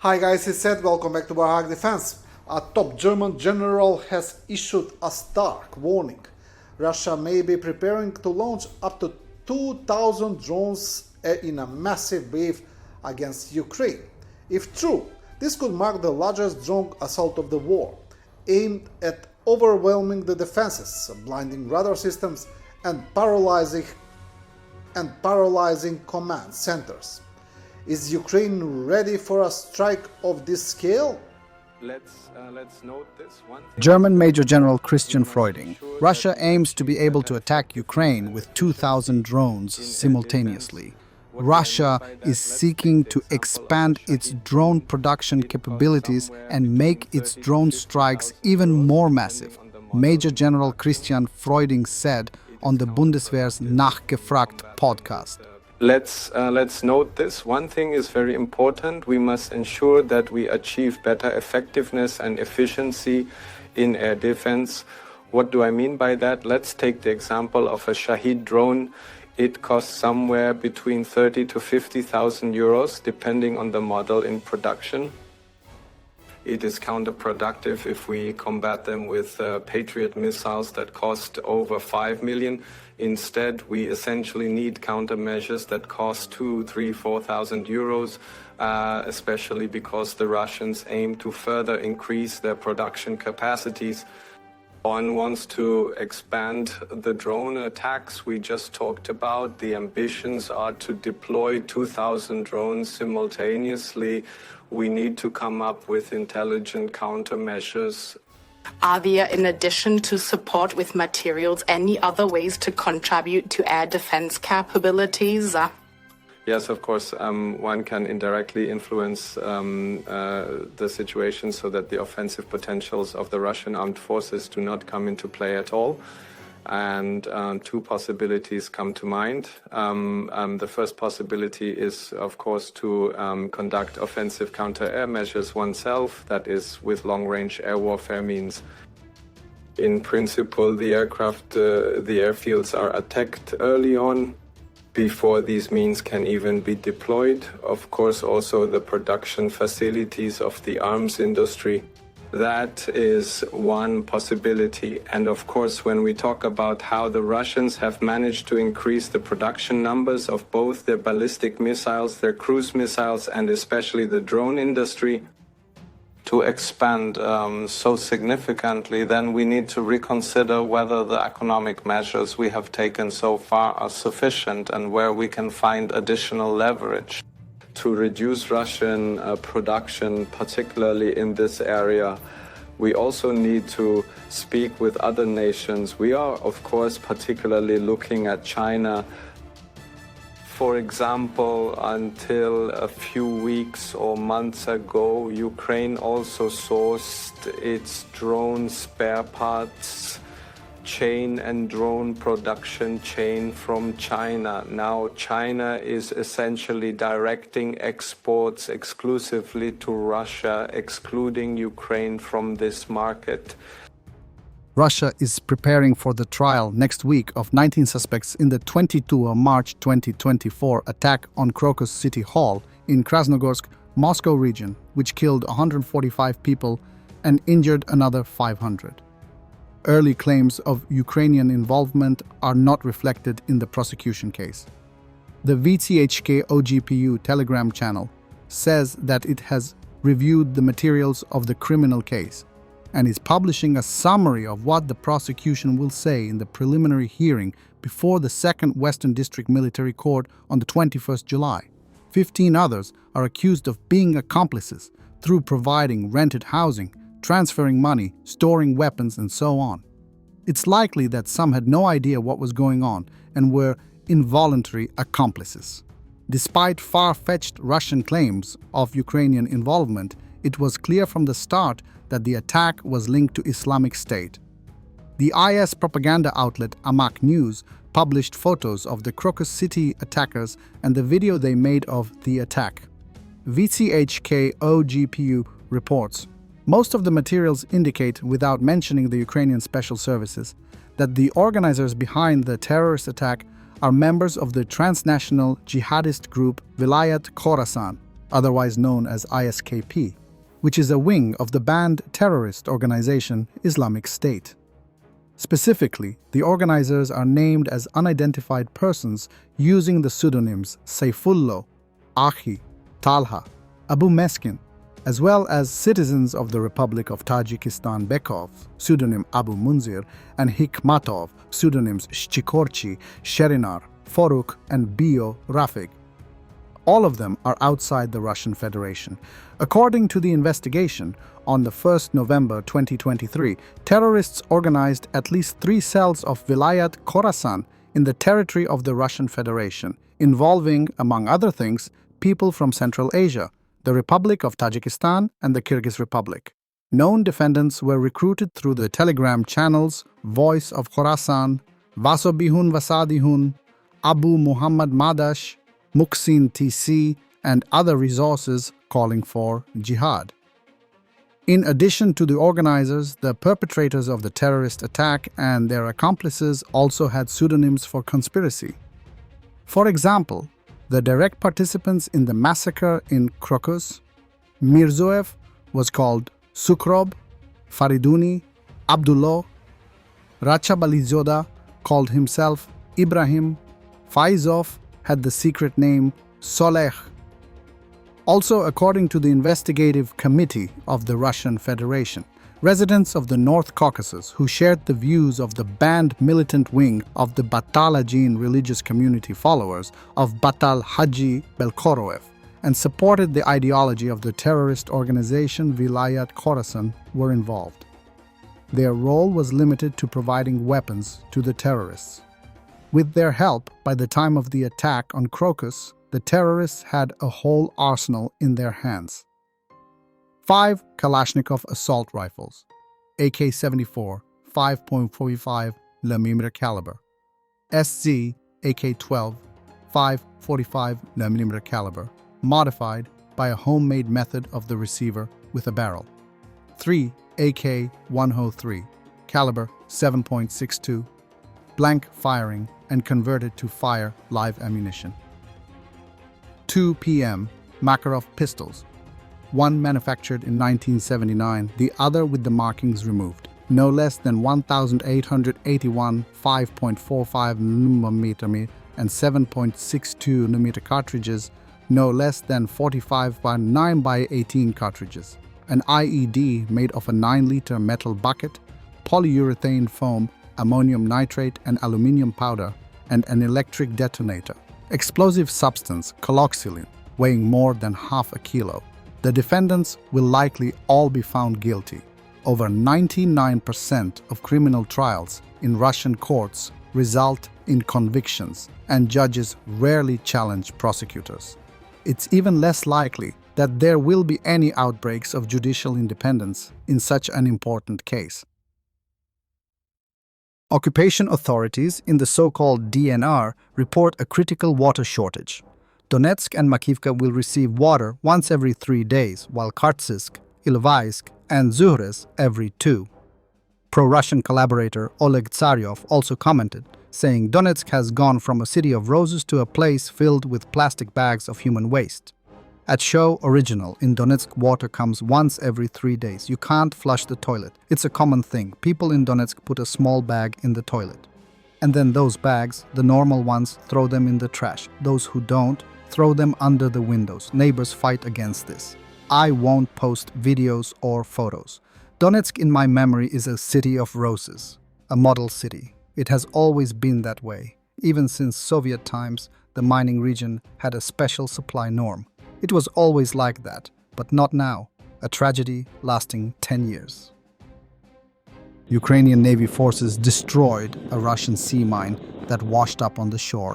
Hi guys, it's Ed. Welcome back to Warthog Defense. A top German general has issued a stark warning. Russia may be preparing to launch up to 2,000 drones in a massive wave against Ukraine. If true, this could mark the largest drone assault of the war, aimed at overwhelming the defenses, blinding radar systems and paralyzing command centers. Is Ukraine ready for a strike of this scale? Let's note this one thing. German Major General Christian Freuding. Russia aims to be able to attack Ukraine with 2,000 drones simultaneously. Russia is seeking to expand its drone production capabilities and make its drone strikes even more massive, Major General Christian Freuding said on the Bundeswehr's Nachgefragt podcast. Let's note this. One thing is very important. We must ensure that we achieve better effectiveness and efficiency in air defense. What do I mean by that? Let's take the example of a Shahed drone. It costs somewhere between 30 to 50,000 euros, depending on the model in production. It is counterproductive if we combat them with Patriot missiles that cost over 5 million. Instead, we essentially need countermeasures that cost 2,000, 3,000, 4,000 euros, especially because the Russians aim to further increase their production capacities. One wants to expand the drone attacks we just talked about. The ambitions are to deploy 2,000 drones simultaneously. We need to come up with intelligent countermeasures. Are there, in addition to support with materials, any other ways to contribute to air defense capabilities? Yes, of course, one can indirectly influence the situation so that the offensive potentials of the Russian armed forces do not come into play at all. And two possibilities come to mind. The first possibility is, of course, to conduct offensive counter-air measures oneself, that is, with long-range air warfare means. In principle, the airfields are attacked early on, before these means can even be deployed. Of course, also the production facilities of the arms industry. That is one possibility. And of course, when we talk about how the Russians have managed to increase the production numbers of both their ballistic missiles, their cruise missiles, and especially the drone industry, to expand so significantly, then we need to reconsider whether the economic measures we have taken so far are sufficient and where we can find additional leverage. To reduce Russian production, particularly in this area, we also need to speak with other nations. We are, of course, particularly looking at China. For example, until a few weeks or months ago, Ukraine also sourced its drone spare parts chain and drone production chain from China. Now China is essentially directing exports exclusively to Russia, excluding Ukraine from this market. Russia is preparing for the trial next week of 19 suspects in the 22 March 2024 attack on Crocus City Hall in Krasnogorsk, Moscow region, which killed 145 people and injured another 500. Early claims of Ukrainian involvement are not reflected in the prosecution case. The VTHK OGPU Telegram channel says that it has reviewed the materials of the criminal case and is publishing a summary of what the prosecution will say in the preliminary hearing before the 2nd Western District Military Court on the 21st July. 15 others are accused of being accomplices through providing rented housing, transferring money, storing weapons, and so on. It's likely that some had no idea what was going on and were involuntary accomplices. Despite far-fetched Russian claims of Ukrainian involvement, it was clear from the start that the attack was linked to Islamic State. The IS propaganda outlet Amak News published photos of the Crocus City attackers and the video they made of the attack. VTHK OGPU reports, most of the materials indicate, without mentioning the Ukrainian special services, that the organizers behind the terrorist attack are members of the transnational jihadist group Vilayat Khorasan, otherwise known as ISKP, which is a wing of the banned terrorist organization Islamic State. Specifically, the organizers are named as unidentified persons using the pseudonyms Saifullah, Akhi, Talha, Abu Meskin, as well as citizens of the Republic of Tajikistan Bekov, pseudonym Abu Munzir, and Hikmatov, pseudonyms Shchikorchi, Sherinar, Foruk, and Bio Rafig. All of them are outside the Russian Federation. According to the investigation, on the 1st November 2023, terrorists organized at least 3 cells of Vilayat Khorasan in the territory of the Russian Federation, involving, among other things, people from Central Asia, the Republic of Tajikistan, and the Kyrgyz Republic. Known defendants were recruited through the Telegram channels Voice of Khorasan, Vasobihun Vasadihun, Abu Muhammad Madash, Muksin TC, and other resources calling for jihad. In addition to the organizers, the perpetrators of the terrorist attack and their accomplices also had pseudonyms for conspiracy. For example, the direct participants in the massacre in Crocus, Mirzoev was called Sukrob, Fariduni, Abdullah, Rachabalizoda called himself Ibrahim, Faizov had the secret name Soleh. Also, according to the Investigative Committee of the Russian Federation, residents of the North Caucasus who shared the views of the banned militant wing of the Batalajin religious community followers of Batal Haji Belkoroev and supported the ideology of the terrorist organization Vilayat Khorasan were involved. Their role was limited to providing weapons to the terrorists. With their help, by the time of the attack on Crocus, the terrorists had a whole arsenal in their hands. 5 Kalashnikov assault rifles, AK-74, 5.45 mm caliber, SZ AK-12, 5.45 mm caliber, modified by a homemade method of the receiver with a barrel. 3 AK-103, caliber 7.62, blank firing and converted to fire live ammunition. 2 PM Makarov pistols, one manufactured in 1979, the other with the markings removed. No less than 1,881 5.45 mm and 7.62 mm cartridges, no less than 45 by 9 by 18 cartridges. An IED made of a 9-liter metal bucket, polyurethane foam, ammonium nitrate and aluminium powder, and an electric detonator. Explosive substance, coloxylene, weighing more than half a kilo. The defendants will likely all be found guilty. Over 99% of criminal trials in Russian courts result in convictions, and judges rarely challenge prosecutors. It's even less likely that there will be any outbreaks of judicial independence in such an important case. Occupation authorities in the so-called DNR report a critical water shortage. Donetsk and Makivka will receive water once every 3 days, while Kharkiv, Ilovaisk, and Zuhrez every 2. Pro-Russian collaborator Oleg Tsaryov also commented, saying Donetsk has gone from a city of roses to a place filled with plastic bags of human waste. At Show Original, in Donetsk, water comes once every 3 days. You can't flush the toilet. It's a common thing. People in Donetsk put a small bag in the toilet. And then those bags, the normal ones, throw them in the trash. Those who don't, throw them under the windows. Neighbors fight against this. I won't post videos or photos. Donetsk, in my memory, is a city of roses, a model city. It has always been that way. Even since Soviet times, the mining region had a special supply norm. It was always like that, but not now. A tragedy lasting 10 years. Ukrainian Navy forces destroyed a Russian sea mine that washed up on the shore